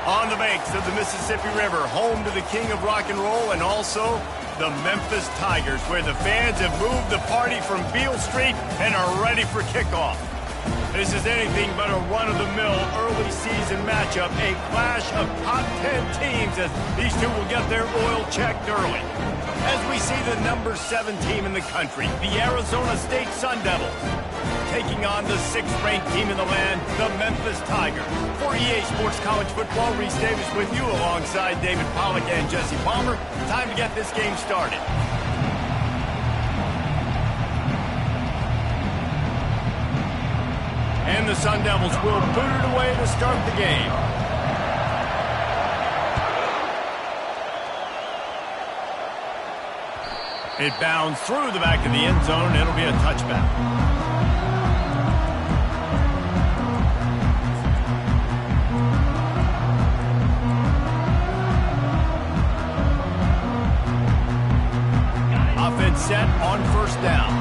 On the banks of the Mississippi River, home to the king of rock and roll and also the Memphis Tigers, where the fans have moved the party from Beale Street and are ready for kickoff. This is anything but a run-of-the-mill early season matchup, a clash of top 10 teams as these two will get their oil checked early. As we see the number 7 team in the country, the Arizona State Sun Devils, taking on the 6th-ranked team in the land, the Memphis Tigers. For EA Sports College Football, Reese Davis with you alongside David Pollack and Jesse Palmer. Time to get this game started. And the Sun Devils will boot it away to start the game. It bounds through the back of the end zone. It'll be a touchback. Offense set on first down.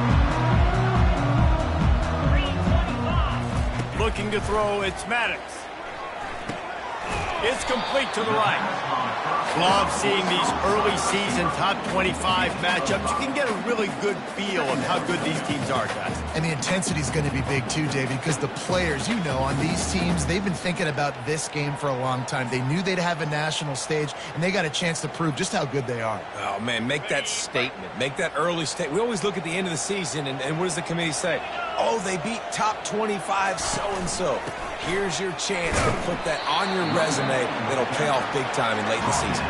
Looking to throw, it's Maddox. It's complete to the right. Love seeing these early season top 25 matchups. You can get a really good feel of how good these teams are, guys. And the intensity is going to be big too, David, because the players, you know, on these teams, they've been thinking about this game for a long time. They knew they'd have a national stage, and they got a chance to prove just how good they are. Oh, man, make that statement. Make that early statement. We always look at the end of the season, and what does the committee say? Oh, they beat top 25 so-and-so. Here's your chance to put that on your resume that'll pay off big time in late in the season.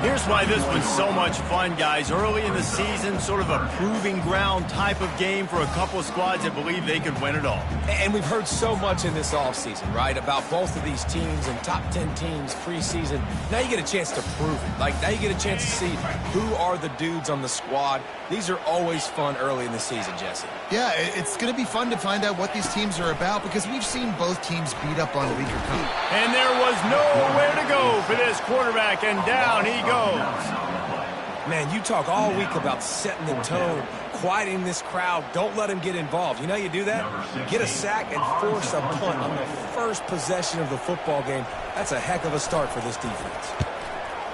Here's why this was so much fun, guys. Early in the season, sort of a proving ground type of game for a couple of squads that believe they could win it all. And we've heard so much in this offseason, right, about both of these teams and top 10 teams preseason. Now you get a chance to prove it. Like, now you get a chance to see who are the dudes on the squad. These are always fun early in the season, Jesse. Yeah, it's going to be fun to find out what these teams are about because we've seen both teams beat up on weaker teams. And there was nowhere to go for this quarterback, and down he goes. Man, you talk all week about setting the tone, quieting this crowd. Don't let them get involved. You know how you do that? Get a sack and force a punt on the first possession of the football game. That's a heck of a start for this defense.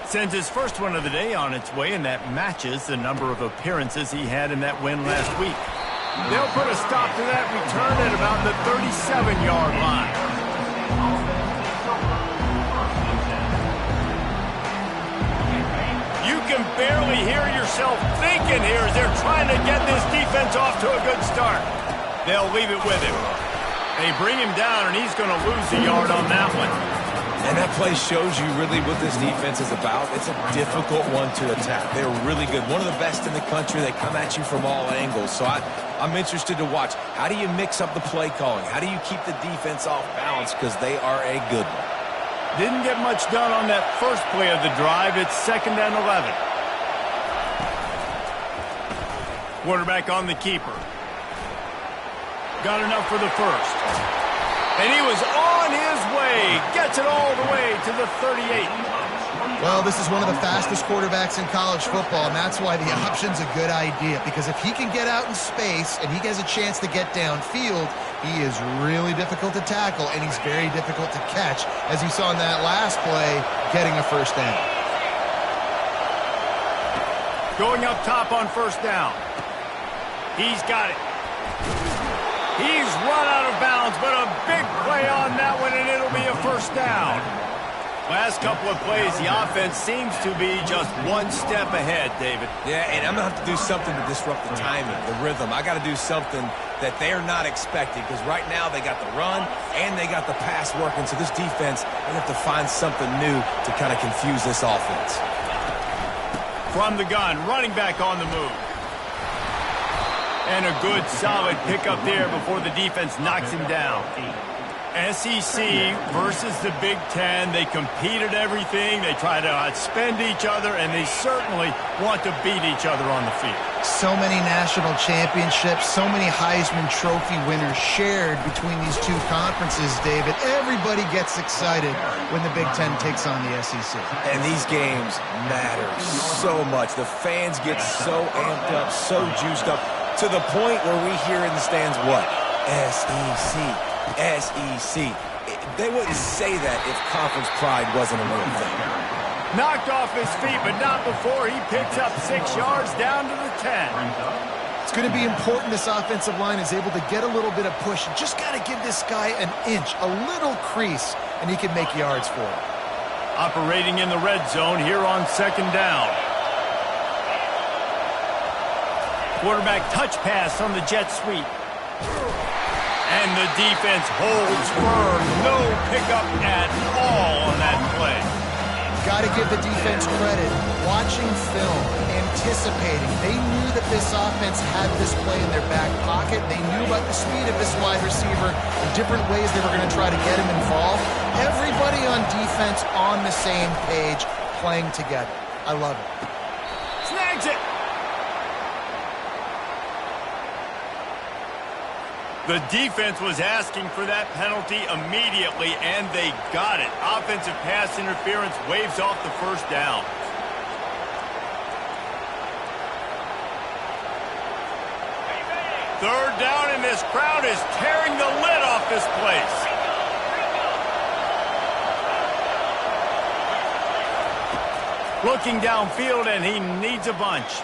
Sends his first one of the day on its way, and that matches the number of appearances he had in that win last week. They'll put a stop to that return at about the 37-yard line. You can barely hear yourself thinking here as they're trying to get this defense off to a good start. They'll leave it with him. They bring him down, and he's going to lose a yard on that one. And that play shows you really what this defense is about. It's a difficult one to attack. They're really good. One of the best in the country. They come at you from all angles. So I'm interested to watch. How do you mix up the play calling? How do you keep the defense off balance? Because they are a good one. Didn't get much done on that first play of the drive. It's 2nd and 11. Quarterback on the keeper. Got enough for the first. And he was on his way. Gets it all the way to the 38. Well, this is one of the fastest quarterbacks in college football, and that's why the option's a good idea. Because if he can get out in space and he has a chance to get downfield, he is really difficult to tackle, and he's very difficult to catch, as you saw in that last play, getting a first down. Going up top on first down. He's got it. He's run out of bounds, but a big play on that one, and it'll be a first down. Last couple of plays, the offense seems to be just one step ahead, David. Yeah, and I'm going to have to do something to disrupt the timing, the rhythm. I got to do something that they're not expecting, because right now they got the run and they got the pass working. So this defense, they have to find something new to kind of confuse this offense. From the gun, running back on the move. And a good, solid pickup there before the defense knocks him down. SEC versus the Big Ten. They compete at everything. They try to outspend each other, and they certainly want to beat each other on the field. So many national championships, so many Heisman Trophy winners shared between these two conferences, David. Everybody gets excited when the Big Ten takes on the SEC. And these games matter so much. The fans get so amped up, so juiced up, to the point where we hear in the stands what? SEC. SEC. They wouldn't say that if conference pride wasn't a real thing. Knocked off his feet, but not before he picks up 6 yards down to the 10. It's going to be important this offensive line is able to get a little bit of push. You just got to give this guy an inch, a little crease, and he can make yards for it. Operating in the red zone here on 2nd down. Quarterback touch pass on the jet sweep. And the defense holds firm. No pickup at all on that play. Got to give the defense credit. Watching film, anticipating. They knew that this offense had this play in their back pocket. They knew about the speed of this wide receiver, the different ways they were going to try to get him involved. Everybody on defense on the same page, playing together. I love it. Snags it. The defense was asking for that penalty immediately, and they got it. Offensive pass interference waves off the first down. Third down, and this crowd is tearing the lid off this place. Looking downfield, and he needs a bunch.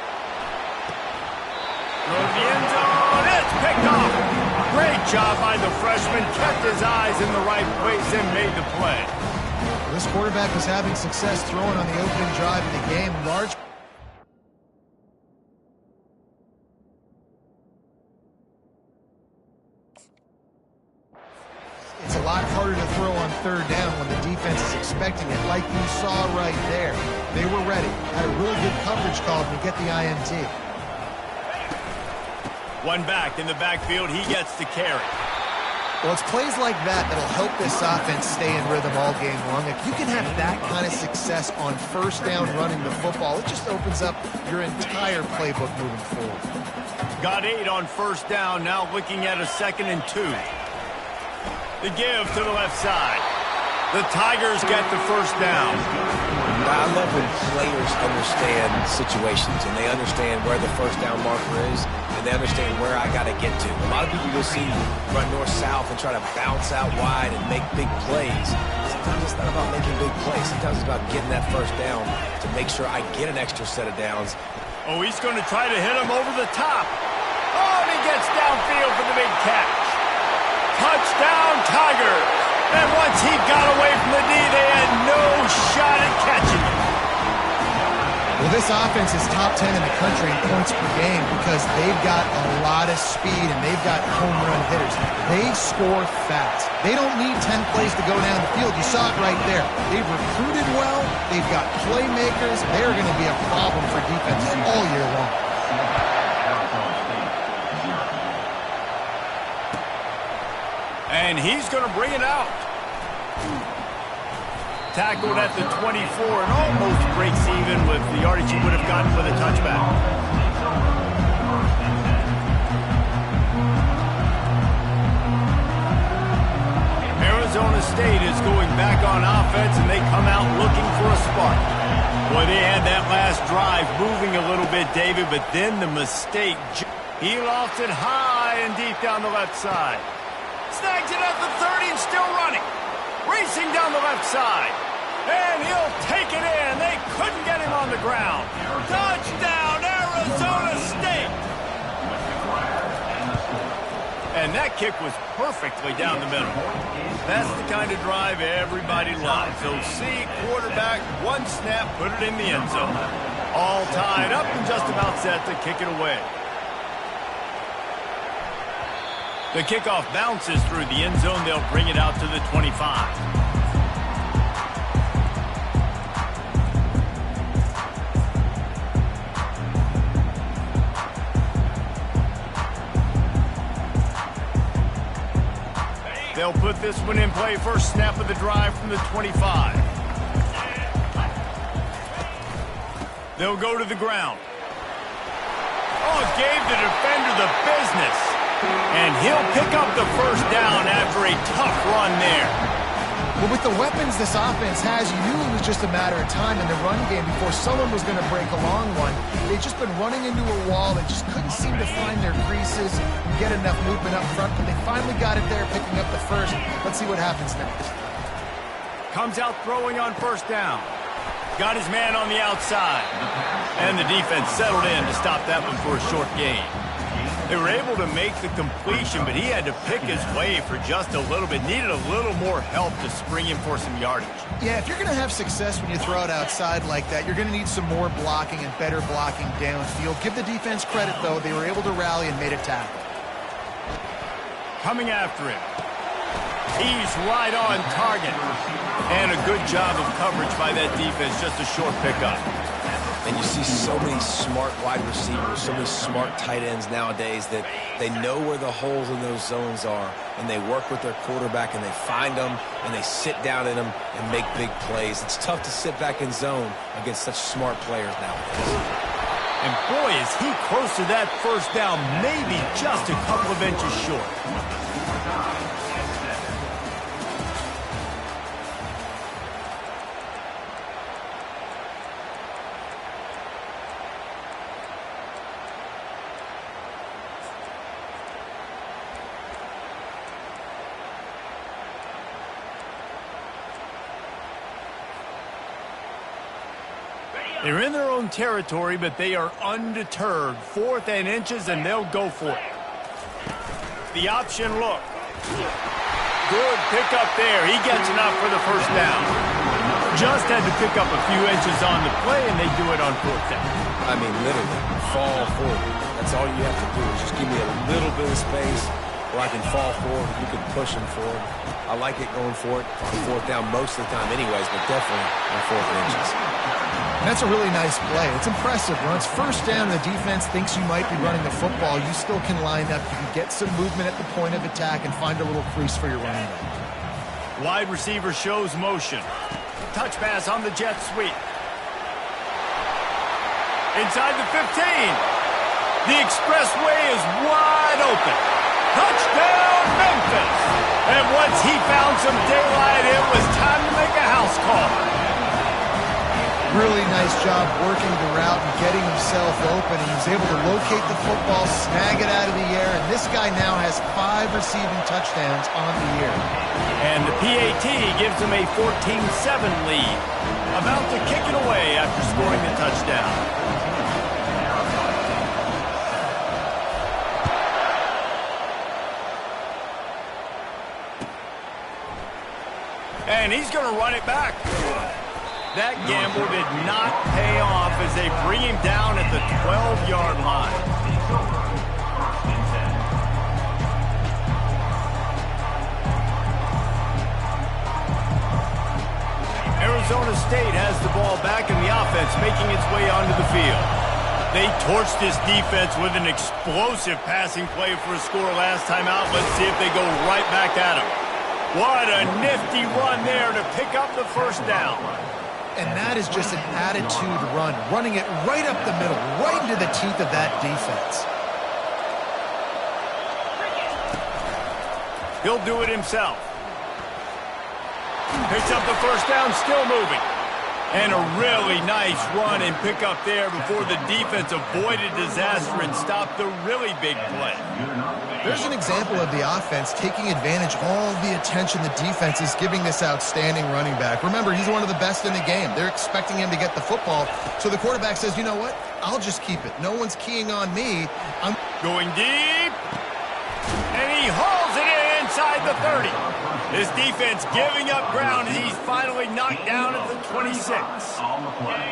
Throws the end zone. It's picked off. Great job by the freshman. Kept his eyes in the right place and made the play. Well, this quarterback was having success throwing on the opening drive of the game. It's a lot harder to throw on third down when the defense is expecting it, like you saw right there. They were ready. Had a really good coverage call to get the INT. One back in the backfield. He gets the carry. Well, it's plays like that that'll help this offense stay in rhythm all game long. If you can have that kind of success on first down running the football, it just opens up your entire playbook moving forward. Got 8 on first down. Now looking at a 2nd and 2. The give to the left side. The Tigers get the first down. I love when players understand situations and they understand where the first down marker is and they understand where I got to get to. A lot of people you'll see run north-south and try to bounce out wide and make big plays. Sometimes it's not about making big plays. Sometimes it's about getting that first down to make sure I get an extra set of downs. Oh, he's going to try to hit him over the top. Oh, and he gets downfield for the big catch. Touchdown, Tigers. And once he got away from the knee, they had no shot at catching him. Well, this offense is top 10 in the country in points per game because they've got a lot of speed and they've got home run hitters. They score fast. They don't need 10 plays to go down the field. You saw it right there. They've recruited well. They've got playmakers. They're going to be a problem for defenses all year long. And he's going to bring it out. Tackled at the 24 and almost breaks even with the yardage he would have gotten with a touchback. Arizona State is going back on offense, and they come out looking for a spark. Boy, they had that last drive moving a little bit, David, but then the mistake. He lost it high and deep down the left side. Snags it at the 30 and still running. Racing down the left side. And he'll take it in. They couldn't get him on the ground. Touchdown, Arizona State. And that kick was perfectly down the middle. That's the kind of drive everybody loves. So see, quarterback, one snap, put it in the end zone. All tied up and just about set to kick it away. The kickoff bounces through the end zone. They'll bring it out to the 25. They'll put this one in play. First snap of the drive from the 25. They'll go to the ground. Oh, it gave the defender the business. And he'll pick up the first down after a tough run there. Well, with the weapons this offense has, you knew it was just a matter of time in the run game before someone was going to break a long one. They've just been running into a wall. They just couldn't seem to find their creases and get enough movement up front, but they finally got it there, picking up the first. Let's Let's see what happens next. Comes out throwing on first down. Got his man on the outside. And the defense settled in to stop that one for a short gain. They were able to make the completion, but he had to pick his way for just a little bit. Needed a little more help to spring him for some yardage. Yeah, if you're going to have success when you throw it outside like that, you're going to need some more blocking and better blocking downfield. Give the defense credit, though. They were able to rally and made a tackle. Coming after him. He's right on target. And a good job of coverage by that defense. Just a short pickup. And you see so many smart wide receivers, so many smart tight ends nowadays that they know where the holes in those zones are, and they work with their quarterback, and they find them, and they sit down in them and make big plays. It's tough to sit back in zone against such smart players nowadays. And boy, is he close to that first down, maybe just a couple of inches short. They're in their own territory, but they are undeterred. 4th and inches, and they'll go for it. The option look. Good pickup there. He gets enough for the first down. Just had to pick up a few inches on the play, and they do it on 4th down. I mean, literally, fall forward. That's all you have to do is just give me a little bit of space where I can fall forward. You can push him forward. I like it going for it on 4th down most of the time anyways, but definitely on 4th inches. And that's a really nice play. It's impressive. When it's first down, the defense thinks you might be running the football. You still can line up. You can get some movement at the point of attack and find a little crease for your running back. Wide receiver shows motion. Touch pass on the jet sweep. Inside the 15. The expressway is wide open. Touchdown, Memphis. And once he found some daylight, it was time to make a house call. Really nice job working the route and getting himself open. He was able to locate the football, snag it out of the air, and this guy now has 5 receiving touchdowns on the year. And the PAT gives him a 14-7 lead. About to kick it away after scoring the touchdown. And he's going to run it back. That gamble did not pay off as they bring him down at the 12-yard line. Arizona State has the ball back in the offense, making its way onto the field. They torched this defense with an explosive passing play for a score last time out. Let's see if they go right back at him. What a nifty run there to pick up the first down. And that is just an attitude run, running it right up the middle, right into the teeth of that defense. He'll do it himself. Picks up the first down, still moving. And a really nice run and pick up there before the defense avoided disaster and stopped the really big play. There's an example of the offense taking advantage of all the attention the defense is giving this outstanding running back. Remember, he's one of the best in the game. They're expecting him to get the football. So the quarterback says, you know what? I'll just keep it. No one's keying on me. I'm going deep. And he hauls it in inside the 30. His defense giving up ground as he's finally knocked down at the 26.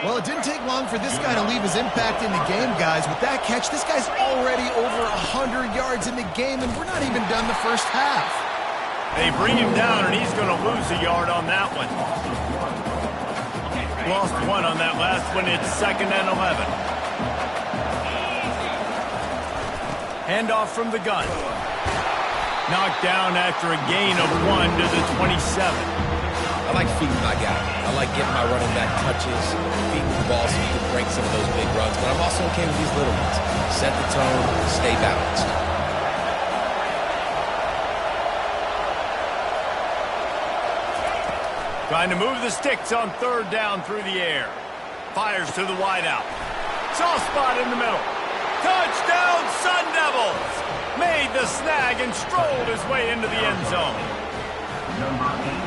Well, it didn't take long for this guy to leave his impact in the game, guys. With that catch, this guy's already over 100 yards in the game, and we're not even done the first half. They bring him down, and he's going to lose a yard on that one. Lost one on that last one. It's 2nd and 11. Handoff from the gun. Knocked down after a gain of 1 to the 27. I like feeding my guy. I like getting my running back touches, feeding the ball so he can break some of those big runs. But I'm also okay with these little ones. Set the tone, stay balanced. Trying to move the sticks on 3rd down through the air. Fires to the wideout. Soft spot in the middle. Touchdown, Sun Devils! Made the snag and strolled his way into the end zone.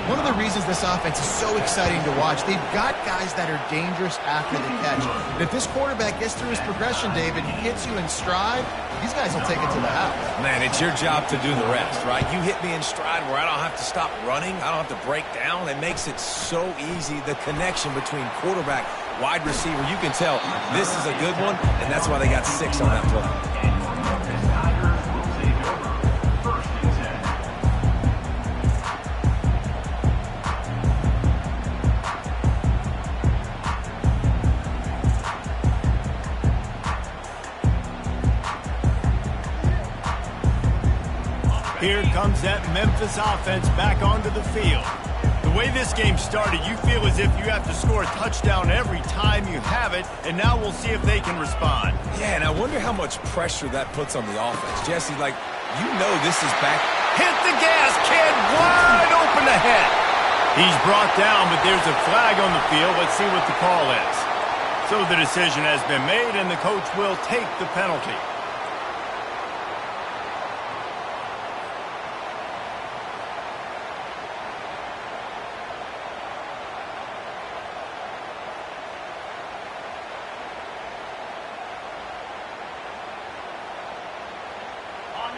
One of the reasons this offense is so exciting to watch, they've got guys that are dangerous after the catch. And if this quarterback gets through his progression, David, hits you in stride, these guys will take it to the house. Man, it's your job to do the rest, right? You hit me in stride where I don't have to stop running. I don't have to break down. It makes it so easy, the connection between quarterback, wide receiver. You can tell this is a good one, and that's why they got 6 on that play. Here comes that Memphis offense back onto the field. The way this game started, you feel as if you have to score a touchdown every time you have it, and now we'll see if they can respond. Yeah, and I wonder how much pressure that puts on the offense. Jesse, like, you know this is back. Hit the gas, kid, wide open ahead. He's brought down, but there's a flag on the field. Let's see what the call is. So the decision has been made, and the coach will take the penalty.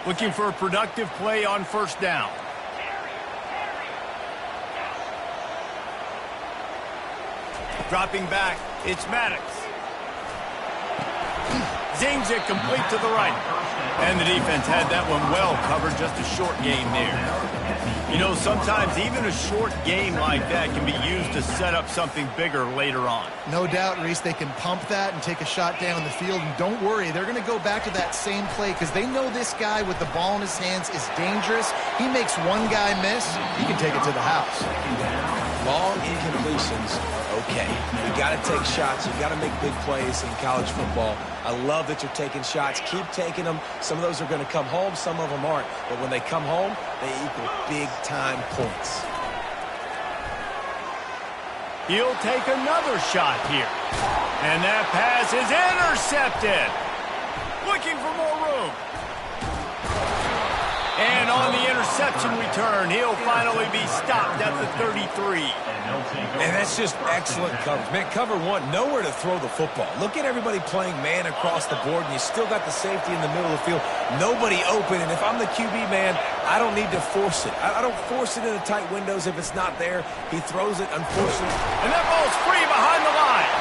Looking for a productive play on first down. Dropping back, it's Maddox. Zings it complete to the right. And the defense had that one well covered, just a short game there. You know, sometimes even a short game like that can be used to set up something bigger later on. No doubt, Reese, they can pump that and take a shot down the field. And don't worry, they're going to go back to that same play because they know this guy with the ball in his hands is dangerous. He makes one guy miss, he can take it to the house. Long incompletions are okay. You got to take shots. You got to make big plays in college football. I love that you're taking shots. Keep taking them. Some of those are going to come home. Some of them aren't. But when they come home, they equal big-time points. He'll take another shot here. And that pass is intercepted. Looking for more room. And on the interception return, he'll finally be stopped at the 33. And that's just excellent coverage. Man, cover one, nowhere to throw the football. Look at everybody playing man across the board, and you still got the safety in the middle of the field. Nobody open, and if I'm the QB man, I don't need to force it. I don't force it into tight windows if it's not there. He throws it, unfortunately. And that ball's free behind the line.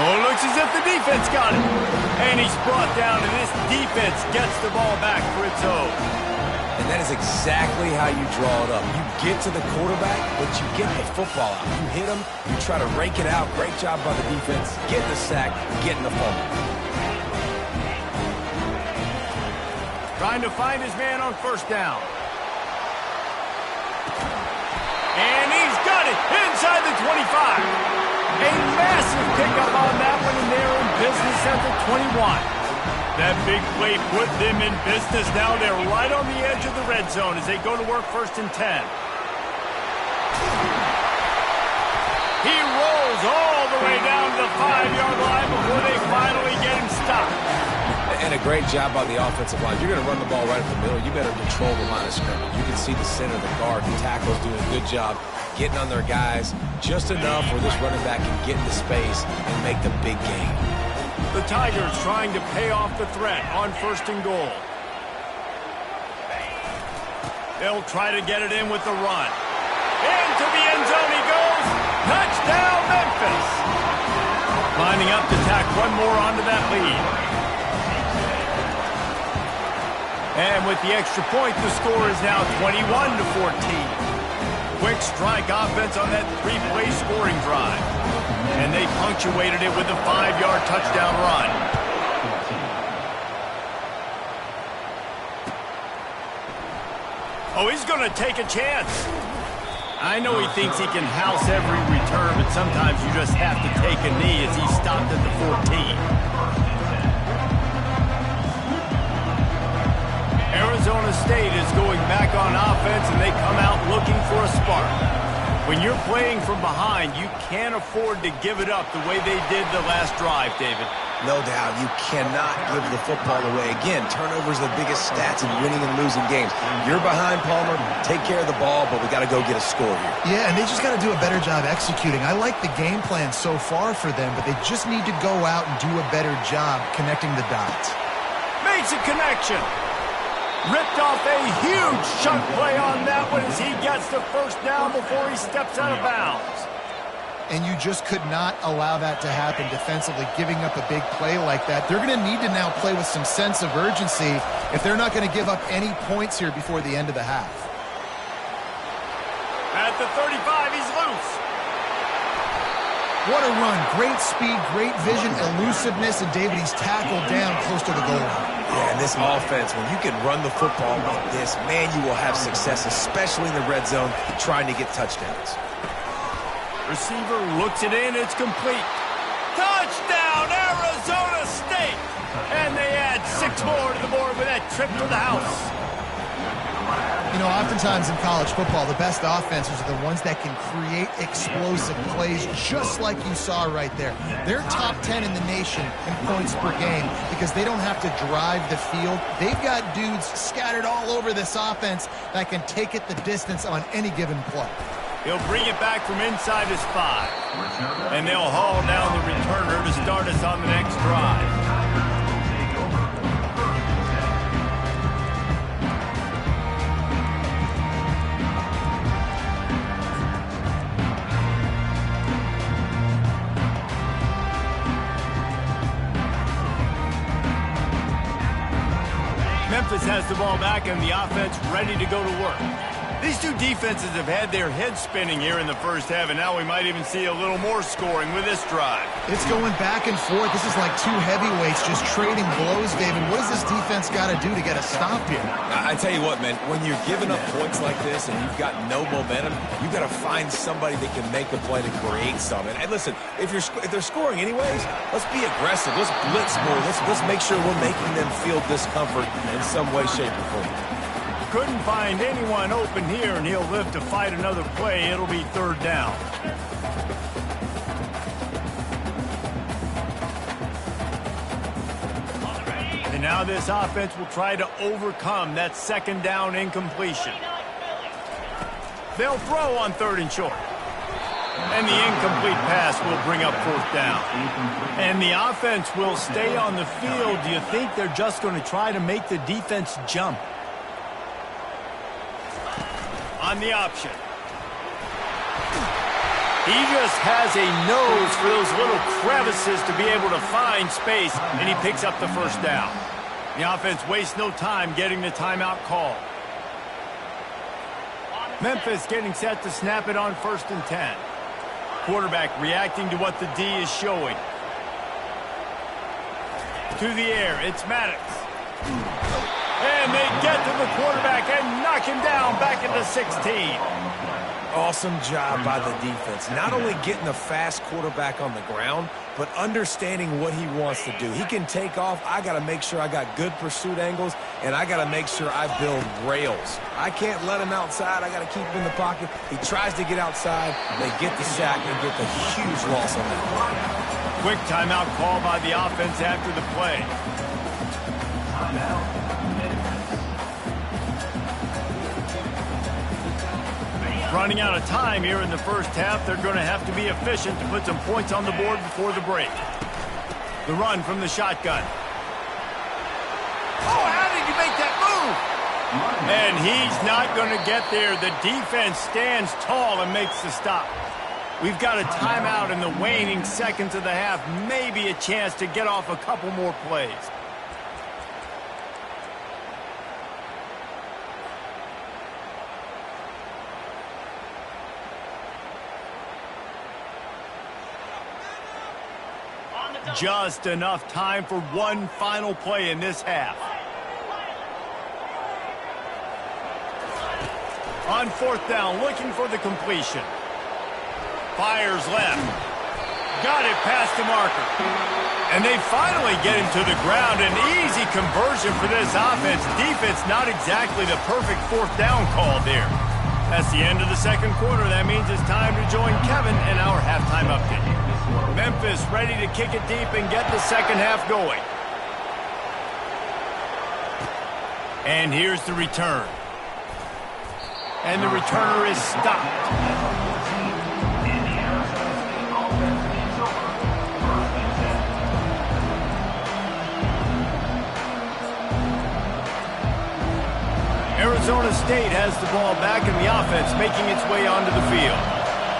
Oh, looks as if the defense got it. And he's brought down, and this defense gets the ball back for its own. And that is exactly how you draw it up. You get to the quarterback, but you get the football out. You hit him, you try to rake it out. Great job by the defense. Getting the sack, getting the fumble. Trying to find his man on first down. And he's got it inside the 25. A massive pickup on that one, and they're in business at the 21. That big play put them in business. Now they're right on the edge of the red zone as they go to work first and 10. He rolls all the way down to the 5-yard line before they finally get him stopped. And a great job by the offensive line. If you're going to run the ball right up the middle, you better control the line of scrimmage. You can see the center, the guard, the tackle's doing a good job getting on their guys just enough where this running back can get into space and make the big game. The Tigers trying to pay off the threat on first and goal. They'll try to get it in with the run. Into the end zone he goes. Touchdown, Memphis. Lining up to tack one more onto that lead. And with the extra point, the score is now 21-14. Quick strike offense on that 3-play scoring drive. And they punctuated it with a 5-yard touchdown run. Oh, he's going to take a chance. I know he thinks he can house every return, but sometimes you just have to take a knee as he stopped at the 14. Arizona State is going back on offense, and they come out looking for a spark. When you're playing from behind, you can't afford to give it up the way they did the last drive, David. No doubt, you cannot give the football away. Again, turnovers are the biggest stats in winning and losing games. You're behind, Palmer. Take care of the ball, but we got to go get a score here. Yeah, and they just got to do a better job executing. I like the game plan so far for them, but they just need to go out and do a better job connecting the dots. Makes a connection. Ripped off a huge chunk play on that one as he gets the first down before he steps out of bounds. And you just could not allow that to happen defensively, giving up a big play like that. They're going to need to now play with some sense of urgency if they're not going to give up any points here before the end of the half. At the 35, he's loose. What a run. Great speed, great vision, elusiveness, and David, he's tackled down close to the goal line. Yeah, and this offense, when you can run the football like this, man, you will have success, especially in the red zone, trying to get touchdowns. Receiver looks it in. It's complete. Touchdown, Arizona State! And they add 6 more to the board with that trip to the house. You know, oftentimes in college football, the best offenses are the ones that can create explosive plays just like you saw right there. They're top 10 in the nation in points per game because they don't have to drive the field. They've got dudes scattered all over this offense that can take it the distance on any given play. He'll bring it back from inside his 5. And they'll haul down the returner to start us on the next drive. Memphis has the ball back and the offense ready to go to work. These two defenses have had their heads spinning here in the first half, and now we might even see a little more scoring with this drive. It's going back and forth. This is like two heavyweights just trading blows, David. What does this defense got to do to get a stop here? I tell you what, man, when you're giving up points like this and you've got no momentum, you've got to find somebody that can make a play to create something. And listen, if they're scoring anyways, let's be aggressive. Let's blitz more. Let's make sure we're making them feel discomfort in some way, shape, or form. Couldn't find anyone open here, and he'll live to fight another play. It'll be 3rd down. And now this offense will try to overcome that 2nd down incompletion. They'll throw on 3rd and short. And the incomplete pass will bring up 4th down. And the offense will stay on the field. Do you think they're just going to try to make the defense jump? On the option. He just has a nose for those little crevices to be able to find space, and he picks up the 1st down. The offense wastes no time getting the timeout call. Memphis getting set to snap it on 1st and 10. Quarterback reacting to what the D is showing. To the air, it's Maddox. And they get to the quarterback and knock him down back at the 16. Awesome job by the defense. Not only getting the fast quarterback on the ground, but understanding what he wants to do. He can take off. I got to make sure I got good pursuit angles, and I got to make sure I build rails. I can't let him outside. I got to keep him in the pocket. He tries to get outside. They get the sack and get the huge loss on that play. Quick timeout call by the offense after the play. Running out of time here in the first half. They're going to have to be efficient to put some points on the board before the break. The run from the shotgun. Oh, how did he make that move? And he's not going to get there. The defense stands tall and makes the stop. We've got a timeout in the waning seconds of the half. Maybe a chance to get off a couple more plays. Just enough time for one final play in this half. On 4th down, looking for the completion. Fires left. Got it past the marker. And they finally get him to the ground. An easy conversion for this offense. Defense not exactly the perfect 4th down call there. That's the end of the 2nd quarter. That means it's time to join Kevin in our halftime update. Memphis ready to kick it deep and get the second half going. And here's the return. And the returner is stopped. Arizona State has the ball back in the offense, making its way onto the field.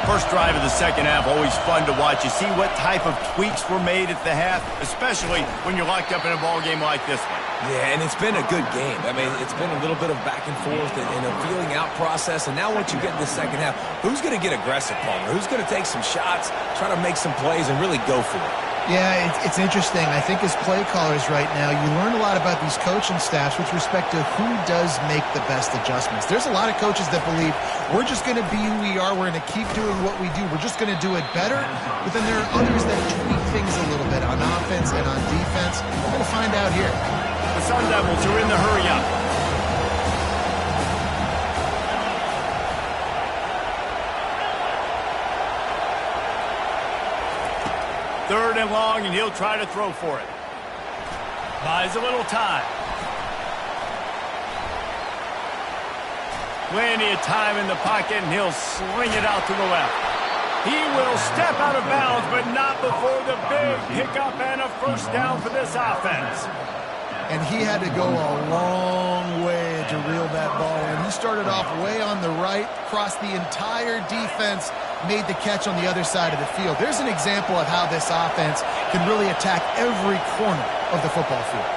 First drive of the second half, always fun to watch. You see what type of tweaks were made at the half, especially when you're locked up in a ball game like this one. Yeah, and it's been a good game. I mean, it's been a little bit of back and forth and a feeling out process. And now once you get in the second half, who's going to get aggressive, Palmer? Who's going to take some shots, try to make some plays, and really go for it? Yeah, it's interesting. I think as play callers right now, you learn a lot about these coaching staffs with respect to who does make the best adjustments. There's a lot of coaches that believe we're just going to be who we are. We're going to keep doing what we do. We're just going to do it better. But then there are others that tweak things a little bit on offense and on defense. We're going to find out here. The Sun Devils are in the hurry-up. Third and long, and he'll try to throw for it. Buys a little time. Plenty of time in the pocket, and he'll sling it out to the left. He will step out of bounds, but not before the big pickup and a first down for this offense. And he had to go a long way to reel that ball in. He started off way on the right, crossed the entire defense, made the catch on the other side of the field. There's an example of how this offense can really attack every corner of the football field.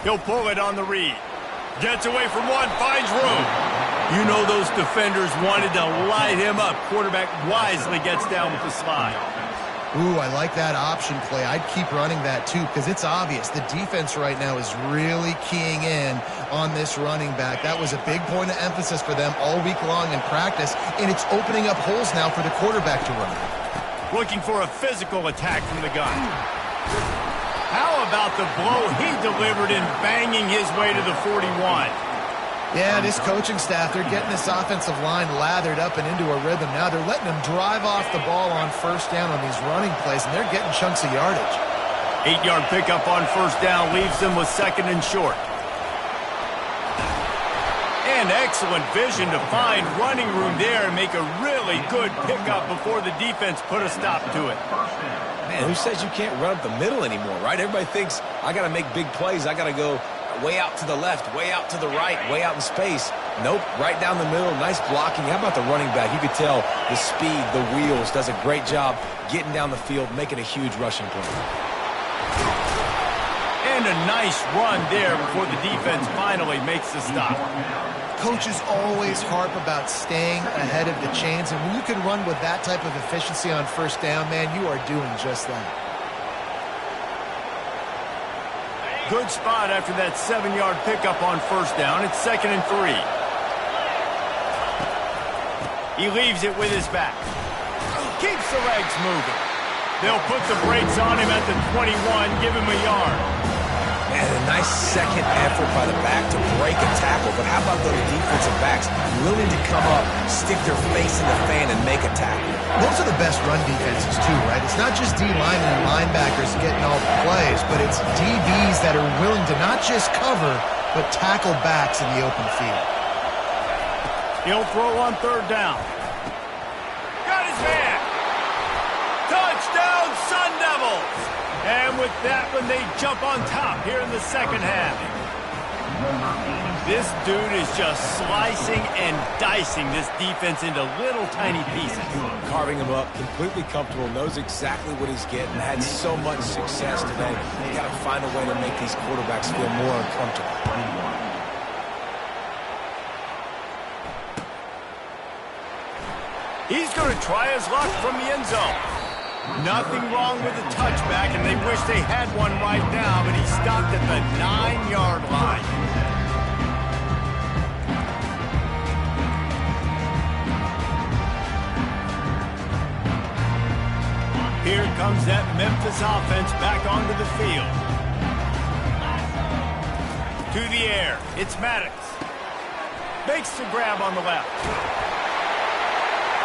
He'll pull it on the read. Gets away from one, finds room. You know those defenders wanted to light him up. Quarterback wisely gets down with the slide. Ooh, I like that option play. I'd keep running that too because it's obvious the defense right now is really keying in on this running back. That was a big point of emphasis for them all week long in practice, and it's opening up holes now for the quarterback to run. Looking for a physical attack from the gun. How about the blow he delivered in banging his way to the 41? Yeah, this coaching staff, they're getting this offensive line lathered up and into a rhythm now. They're letting them drive off the ball on first down on these running plays, and they're getting chunks of yardage. 8-yard pickup on first down leaves them with second and short. And excellent vision to find running room there and make a really good pickup before the defense put a stop to it. Man, who says you can't run up the middle anymore, right? Everybody thinks, I got to make big plays. I got to go way out to the left, way out to the right, way out in space. Nope, right down the middle, nice blocking. How about the running back? You could tell the speed, the wheels, does a great job getting down the field, making a huge rushing play. And a nice run there before the defense finally makes the stop. Coaches always harp about staying ahead of the chains, and when you can run with that type of efficiency on first down, man, you are doing just that. Good spot after that 7-yard pickup on first down. It's 2nd and 3. He leaves it with his back. Keeps the legs moving. They'll put the brakes on him at the 21, give him a yard. Man, a nice second effort by the back to break a tackle. But how about those defensive backs willing to come up, stick their face in the fan, and make a tackle? Those are the best run defenses, too, right? It's not just D-linemen and linebackers getting all the plays, but it's DBs that are willing to not just cover, but tackle backs in the open field. He'll throw on third down. Got his man. Touchdown, Sun Devils! And with that one, they jump on top here in the second half. This dude is just slicing and dicing this defense into little tiny pieces. Carving him up, completely comfortable, knows exactly what he's getting, had so much success today. You got to find a way to make these quarterbacks feel more uncomfortable. He's going to try his luck from the end zone. Nothing wrong with the touchback, and they wish they had one right now, but he stopped at the 9-yard line. Here comes that Memphis offense back onto the field. To the air, it's Maddox. Makes the grab on the left.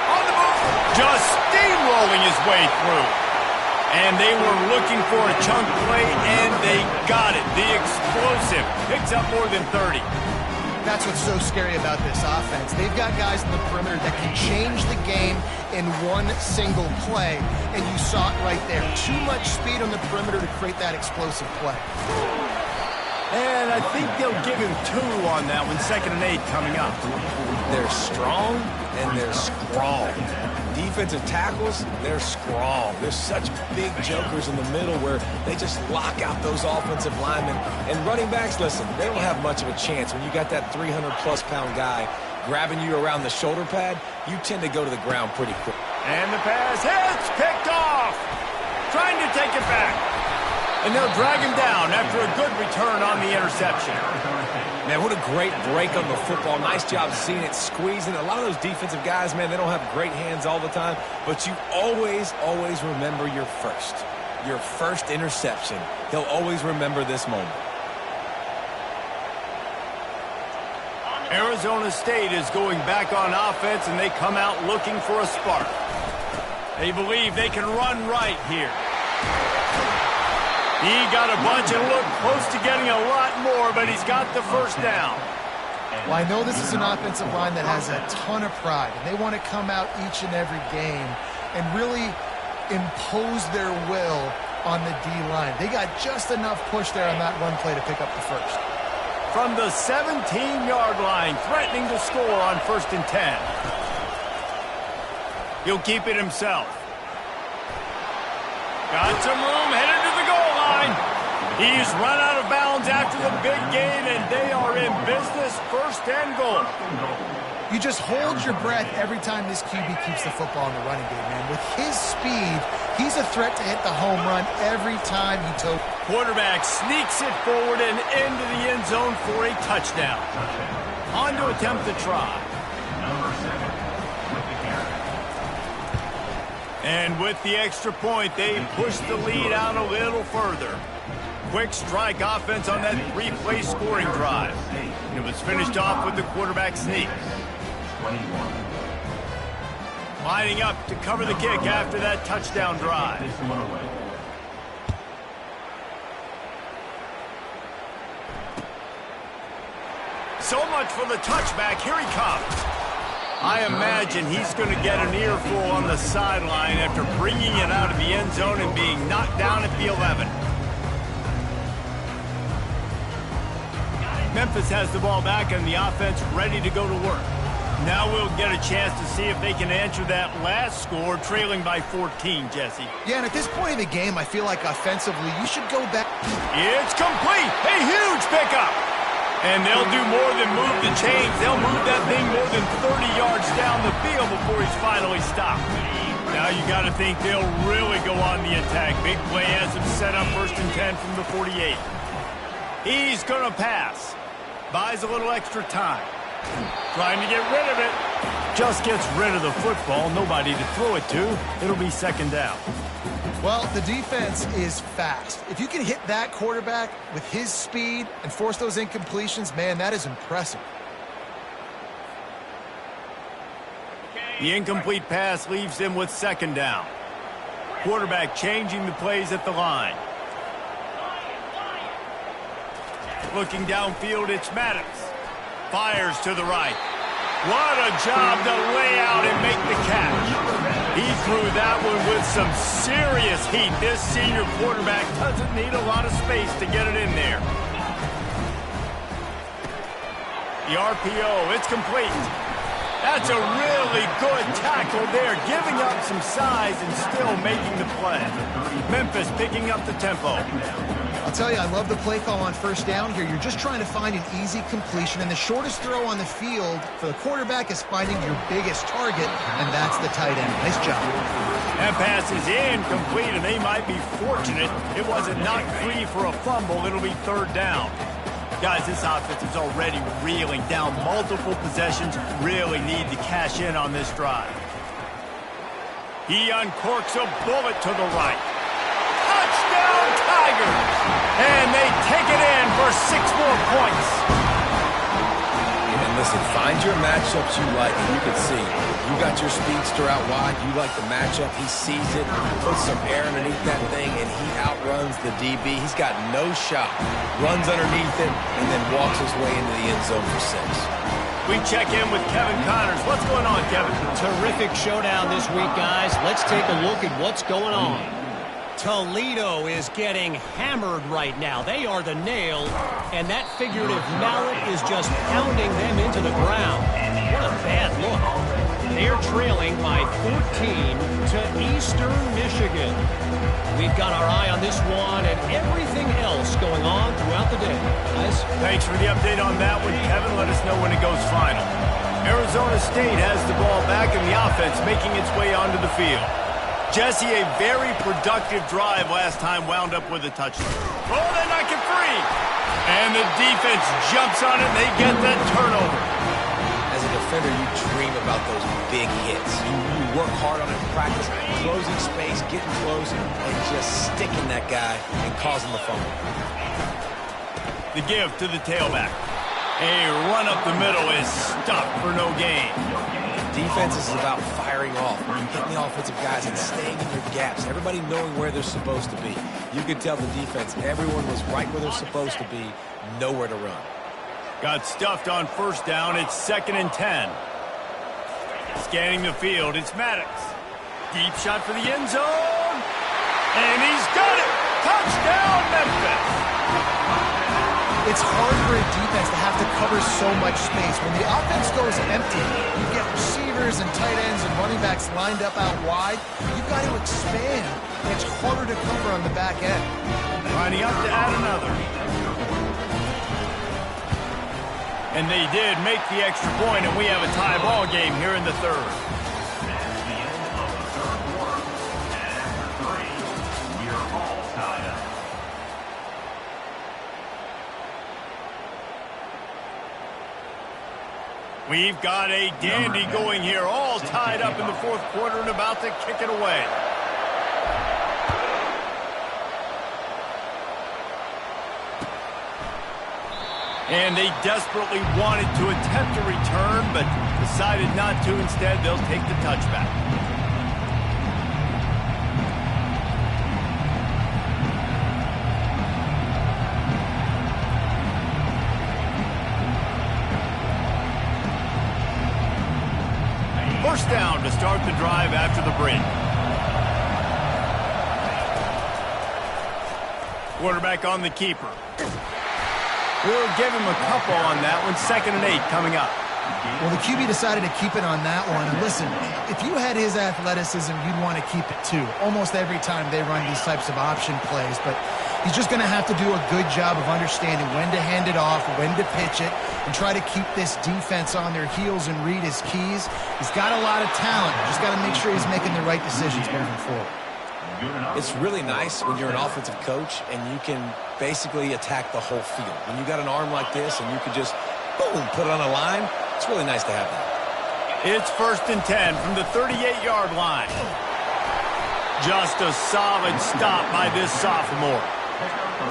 On the move. Just steamrolling his way through. And they were looking for a chunk play, and they got it. The explosive picks up more than 30. That's what's so scary about this offense. They've got guys in the perimeter that can change the game in one single play, and you saw it right there. Too much speed on the perimeter to create that explosive play. And I think they'll give him 2 on that one, 2nd and 8 coming up. They're strong and they're scrawl. Defensive tackles, they're scrawl. There's such big jokers in the middle where they just lock out those offensive linemen. And running backs, listen, they don't have much of a chance. When you got that 300-plus pound guy grabbing you around the shoulder pad, you tend to go to the ground pretty quick. And the pass hits, picked off. Trying to take it back. And they'll drag him down after a good return on the interception. Man, what a great break on the football. Nice job seeing it, squeezing. A lot of those defensive guys, man, they don't have great hands all the time, but you always, always remember your first interception. They'll always remember this moment. Arizona State is going back on offense, and they come out looking for a spark. They believe they can run right here. He got a bunch and looked close to getting a lot more, but he's got the first down. Well, I know this is an offensive line that has a ton of pride, and they want to come out each and every game and really impose their will on the D-line. They got just enough push there on that run play to pick up the first. From the 17-yard line, threatening to score on 1st and 10. He'll keep it himself. Got some room, headed to the goal line. He's run out of bounds after the big gain, and they are in business, 1st and goal. You just hold your breath every time this QB keeps the football in the running game, man. With his speed, he's a threat to hit the home run every time he toes. Quarterback sneaks it forward and into the end zone for a touchdown. On to attempt the try. And with the extra point, they push the lead out a little further. Quick strike offense on that 3-play scoring drive. It was finished off with the quarterback sneak. Lining up to cover the kick after that touchdown drive. So much for the touchback. Here he comes. I imagine he's going to get an earful on the sideline after bringing it out of the end zone and being knocked down at the 11. Memphis has the ball back and the offense ready to go to work. Now we'll get a chance to see if they can answer that last score, trailing by 14, Jesse. Yeah, and at this point in the game, I feel like offensively, you should go back. It's complete. A huge pickup. And they'll do more than move the chains. They'll move that thing more than 30 yards down the field before he's finally stopped. Now you got to think they'll really go on the attack. Big play has him set up 1st and 10 from the 48. He's going to pass. Buys a little extra time. Trying to get rid of it. Just gets rid of the football. Nobody to throw it to. It'll be 2nd down. Well, the defense is fast. If you can hit that quarterback with his speed and force those incompletions, man, that is impressive. The incomplete pass leaves him with 2nd down. Quarterback changing the plays at the line. Looking downfield, it's Maddox. Fires to the right. What a job to lay out and make the catch. He threw that one with some serious heat. This senior quarterback doesn't need a lot of space to get it in there. The RPO, it's complete. That's a really good tackle there, giving up some size and still making the play. Memphis picking up the tempo. I'll tell you, I love the play call on 1st down here. You're just trying to find an easy completion, and the shortest throw on the field for the quarterback is finding your biggest target, and that's the tight end. Nice job. That pass is incomplete, and they might be fortunate it wasn't knocked free for a fumble. It'll be 3rd down. Guys, this offense is already reeling down multiple possessions. Really need to cash in on this drive. He uncorks a bullet to the right. Touchdown, Tigers! And they take it in for 6 more points. And Listen, find your matchups you like, and you can see. You got your speedster out wide. You like the matchup. He sees it, puts some air underneath that thing, and he outruns the DB. He's got no shot. Runs underneath it, and then walks his way into the end zone for 6. We check in with Kevin Connors. What's going on, Kevin? Terrific showdown this week, guys. Let's take a look at what's going on. Toledo is getting hammered right now. They are the nail, and that figurative mallet is just pounding them into the ground. What a bad look. They're trailing by 14 to Eastern Michigan. We've got our eye on this one and everything else going on throughout the day, guys. Thanks for the update on that one, Kevin. Let us know when it goes final. Arizona State has the ball back and the offense making its way onto the field. Jesse, a very productive drive last time, wound up with a touchdown. Oh, they knock it free. And the defense jumps on it, and they get that turnover. As a defender, you dream about those big hits. You work hard on it in practice, closing space, getting close, and just sticking that guy and causing the fumble. The give to the tailback. A run up the middle is stuffed for no gain. Defense is about firing off. When you get the offensive guys and staying in your gaps, everybody knowing where they're supposed to be. You could tell the defense, everyone was right where they're supposed to be, nowhere to run. Got stuffed on first down. It's 2nd and 10. Scanning the field, it's Maddox. Deep shot for the end zone. And he's got it. Touchdown, Memphis. It's hard for a defense to have to cover so much space. When the offense goes empty, you get receivers and tight ends and running backs lined up out wide. You've got to expand. It's harder to cover on the back end. Lining up to add another. And they did make the extra point, and we have a tie ball game here in the 3rd. We've got a dandy going here, all tied up in the 4th quarter and about to kick it away. And they desperately wanted to attempt a return, but decided not to. Instead, they'll take the touchback. First down to start the drive after the break. Quarterback on the keeper. We'll give him a couple on that one. 2nd and 8 coming up. Well, the QB decided to keep it on that one. And listen, if you had his athleticism, you'd want to keep it too. Almost every time they run these types of option plays. But he's just going to have to do a good job of understanding when to hand it off, when to pitch it, and try to keep this defense on their heels and read his keys. He's got a lot of talent. Just got to make sure he's making the right decisions moving forward. It's really nice when you're an offensive coach and you can basically attack the whole field. When you got an arm like this and you can just, boom, put it on a line, it's really nice to have that. It's 1st and 10 from the 38-yard line. Just a solid stop by this sophomore.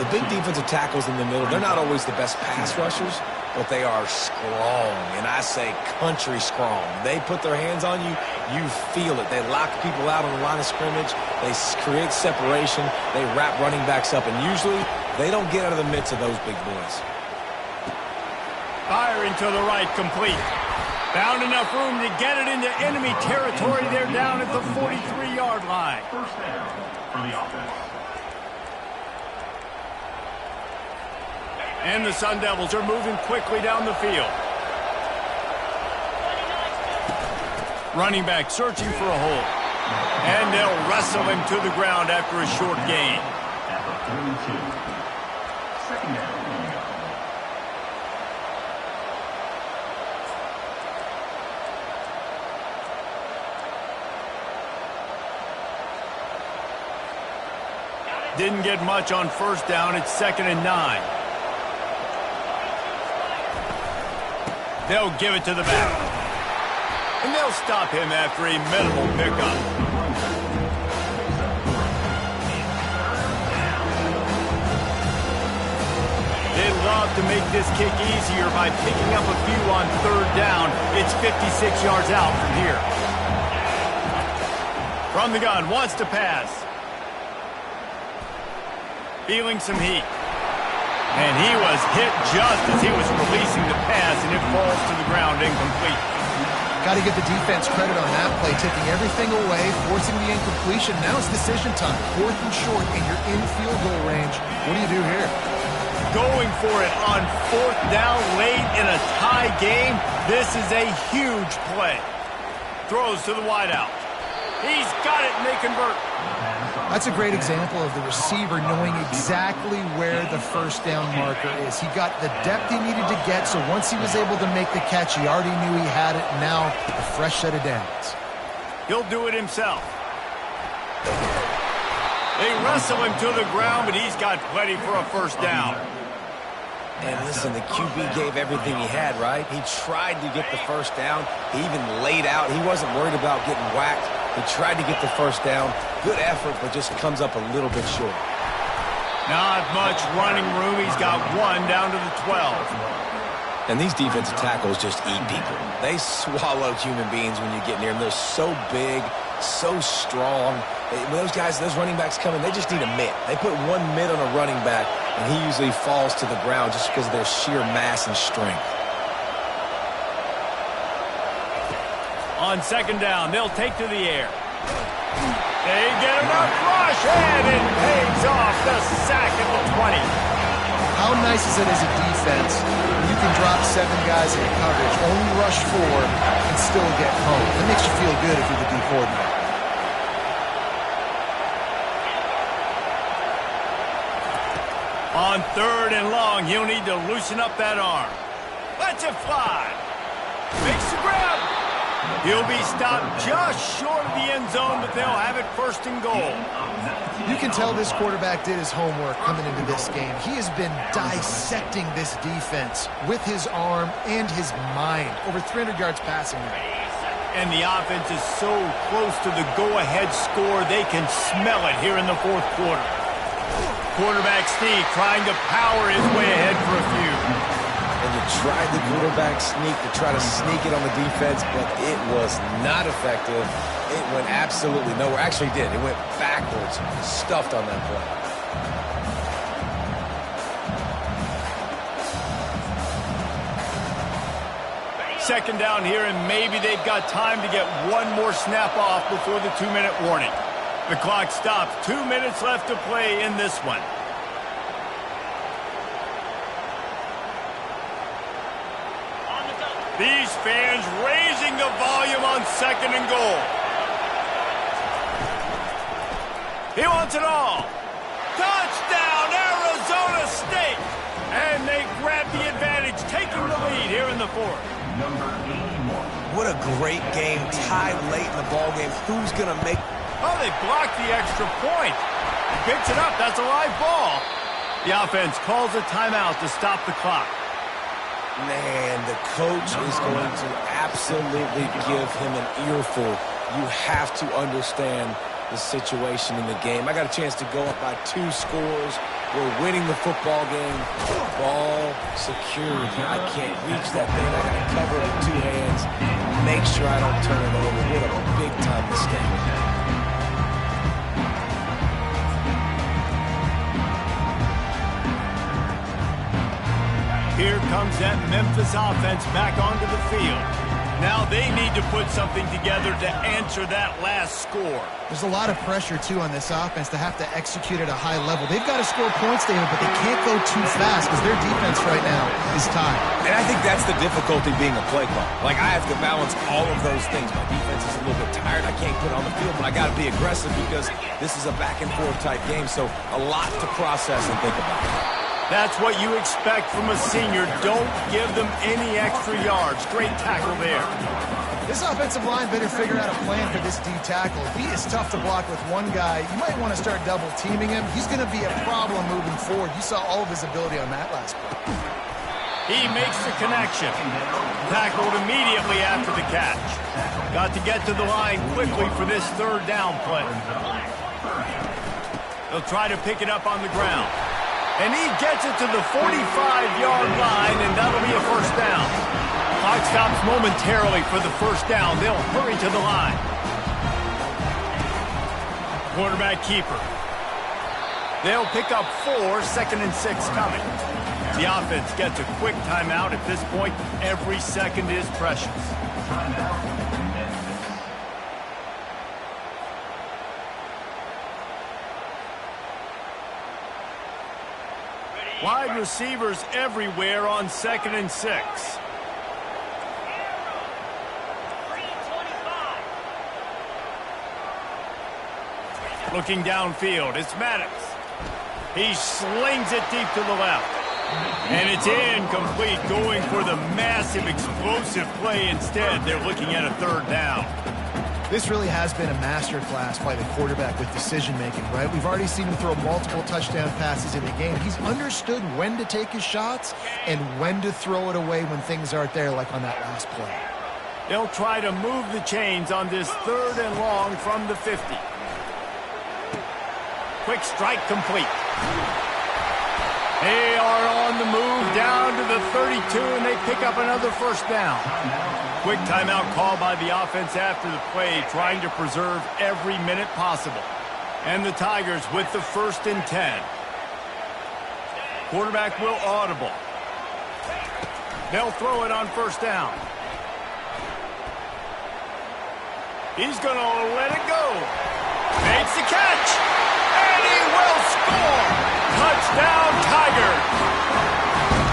The big defensive tackles in the middle, they're not always the best pass rushers, but they are strong, and I say country strong. They put their hands on you, you feel it. They lock people out on the line of scrimmage. They create separation. They wrap running backs up, and usually they don't get out of the midst of those big boys. Firing to the right, complete. Found enough room to get it into enemy territory. They're down at the 43-yard line. First down for the offense. And the Sun Devils are moving quickly down the field. Running back searching for a hole. And they'll wrestle him to the ground after a short gain. At the 32. Second down. Didn't get much on first down. It's 2nd and 9. They'll give it to the back. And they'll stop him after a minimal pickup. They love to make this kick easier by picking up a few on third down. It's 56 yards out from here. From the gun, wants to pass. Feeling some heat. And he was hit just as he was releasing the pass, and it falls to the ground incomplete. Got to give the defense credit on that play, taking everything away, forcing the incompletion. Now it's decision time. 4th and short, and you're in field goal range. What do you do here? Going for it on 4th down late in a tie game. This is a huge play. Throws to the wideout. He's got it, and they convert. That's a great example of the receiver knowing exactly where the first down marker is. He got the depth he needed to get, so once he was able to make the catch, he already knew he had it. Now, a fresh set of downs. He'll do it himself. They wrestle him to the ground, but he's got plenty for a first down. And listen, the QB gave everything he had, right? He tried to get the first down. He even laid out. He wasn't worried about getting whacked. He tried to get the first down. Good effort, but just comes up a little bit short. Not much running room. He's got 1 down to the 12. And these defensive tackles just eat people. They swallow human beings when you get near them. They're so big, so strong. When those guys, those running backs come in, they just need a mitt. They put 1 mitt on a running back, and he usually falls to the ground just because of their sheer mass and strength. On 2nd down, they'll take to the air. They get enough rush, and it pays off the sack at the 20. How nice is it as a defense when you can drop 7 guys in coverage, only rush 4, and still get home? That makes you feel good if you're the D coordinator. On 3rd and long, he'll need to loosen up that arm. Lets it fly. Makes the grab. He'll be stopped just short of the end zone, but they'll have it 1st and goal. You can tell this quarterback did his homework coming into this game. He has been dissecting this defense with his arm and his mind. Over 300 yards passing now. And the offense is so close to the go-ahead score, they can smell it here in the 4th quarter. Quarterback Steve trying to power his way ahead for a few. And you tried the quarterback sneak to try to sneak it on the defense, but it was not effective. It went absolutely nowhere. Actually did. It went backwards, stuffed on that play. Second down here, and maybe they've got time to get 1 more snap off before the 2-minute warning. The clock stops. 2 minutes left to play in this one. These fans raising the volume on 2nd and goal. He wants it all. Touchdown, Arizona State. And they grab the advantage, taking the lead here in the 4th. Number 81. What a great game. Tied late in the ballgame. Who's going to make... Oh, they blocked the extra point. He picks it up. That's a live ball. The offense calls a timeout to stop the clock. Man, the coach is going to absolutely give him an earful. You have to understand the situation in the game. I got a chance to go up by 2 scores. We're winning the football game. Ball security. I can't reach that thing. I got to cover it with 2 hands. Make sure I don't turn it over. What a big-time mistake. Here comes that Memphis offense back onto the field. Now they need to put something together to answer that last score. There's a lot of pressure, too, on this offense to have to execute at a high level. They've got to score points, David, but they can't go too fast because their defense right now is tied. And I think that's the difficulty being a play caller. Like, I have to balance all of those things. My defense is a little bit tired. I can't put it on the field, but I got to be aggressive because this is a back-and-forth type game, so a lot to process and think about. That's what you expect from a senior. Don't give them any extra yards. Great tackle there. This offensive line better figure out a plan for this D tackle. He is tough to block with one guy. You might want to start double teaming him. He's going to be a problem moving forward. You saw all of his ability on that last play. He makes the connection. Tackled immediately after the catch. Got to get to the line quickly for this 3rd down play. They'll try to pick it up on the ground. And he gets it to the 45-yard line, and that'll be a first down. Clock stops momentarily for the first down. They'll hurry to the line. Quarterback keeper. They'll pick up 4, 2nd and 6 coming. The offense gets a quick timeout. At this point, every second is precious. Timeout, Memphis. Wide receivers everywhere on 2nd and 6. Looking downfield, it's Maddox. He slings it deep to the left. And it's incomplete, going for the massive, explosive play instead. They're looking at a 3rd down. This really has been a masterclass by the quarterback with decision-making, right? We've already seen him throw multiple touchdown passes in the game. He's understood when to take his shots and when to throw it away when things aren't there, like on that last play. They'll try to move the chains on this 3rd and long from the 50. Quick strike complete. They are on the move down to the 32, and they pick up another first down. Quick timeout call by the offense after the play, trying to preserve every minute possible. And the Tigers with the 1st and 10. Quarterback will audible. They'll throw it on first down. He's going to let it go. Makes the catch. And he will score. Touchdown, Tigers.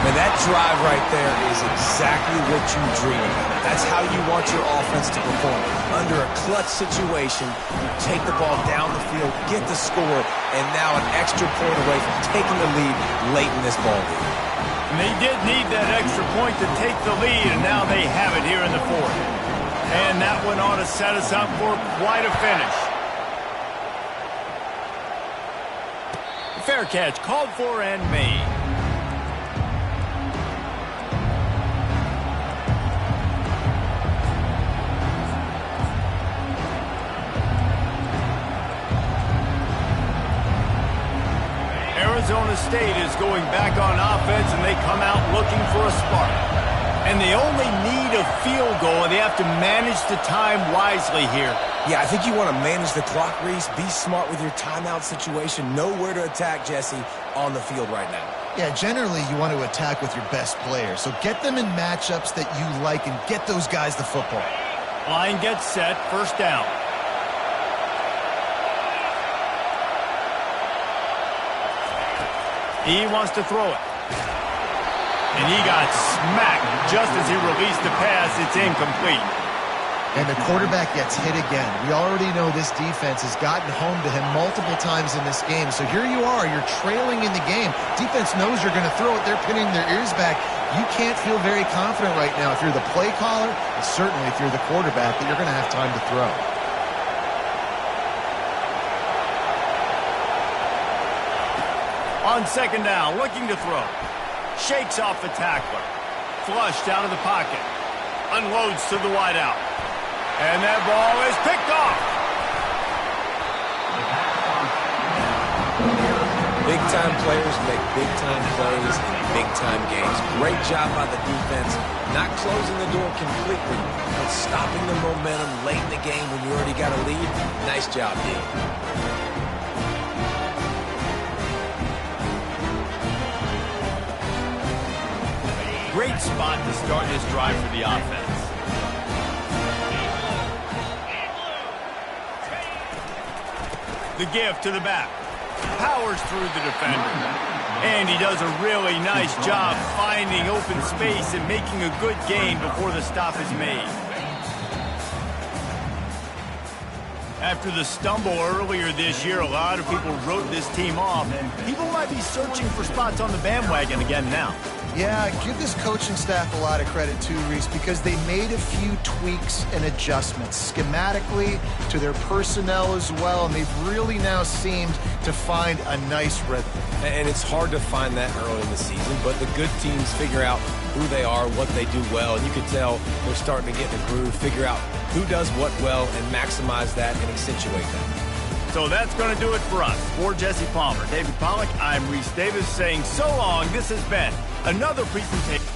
And that drive right there is exactly what you dream about. That's how you want your offense to perform. Under a clutch situation, you take the ball down the field, get the score, and now an extra point away from taking the lead late in this ball game. And they did need that extra point to take the lead, and now they have it here in the 4th. And that one ought to set us up for quite a finish. Fair catch called for and made. Arizona State is going back on offense, and they come out looking for a spark. And they only need a field goal, and they have to manage the time wisely here. Yeah, I think you want to manage the clock, Reese. Be smart with your timeout situation. Know where to attack, Jesse, on the field right now. Yeah, generally you want to attack with your best players. So get them in matchups that you like and get those guys the football. Line gets set, first down. He wants to throw it. And he got smacked just as he released the pass. It's incomplete. And the quarterback gets hit again. We already know this defense has gotten home to him multiple times in this game. So here you are, you're trailing in the game. Defense knows you're going to throw it. They're pinning their ears back. You can't feel very confident right now if you're the play caller, and certainly if you're the quarterback, that you're going to have time to throw. On second down, looking to throw. Shakes off the tackler. Flushed out of the pocket. Unloads to the wideout. And that ball is picked off. Big-time players make big-time plays in big-time games. Great job by the defense. Not closing the door completely, but stopping the momentum late in the game when you already got a lead. Nice job, D. Great spot to start this drive for the offense. The give to the back. Powers through the defender. And he does a really nice job finding open space and making a good gain before the stop is made. After the stumble earlier this year, a lot of people wrote this team off, and people might be searching for spots on the bandwagon again now. Yeah, give this coaching staff a lot of credit too, Reese, because they made a few tweaks and adjustments schematically to their personnel as well, and they've really now seemed to find a nice rhythm. And it's hard to find that early in the season, but the good teams figure out who they are, what they do well, and you can tell they're starting to get in a groove, figure out who does what well, and maximize that and accentuate that. So that's going to do it for us. For Jesse Palmer, David Pollack, I'm Reese Davis saying so long. This has been another presentation.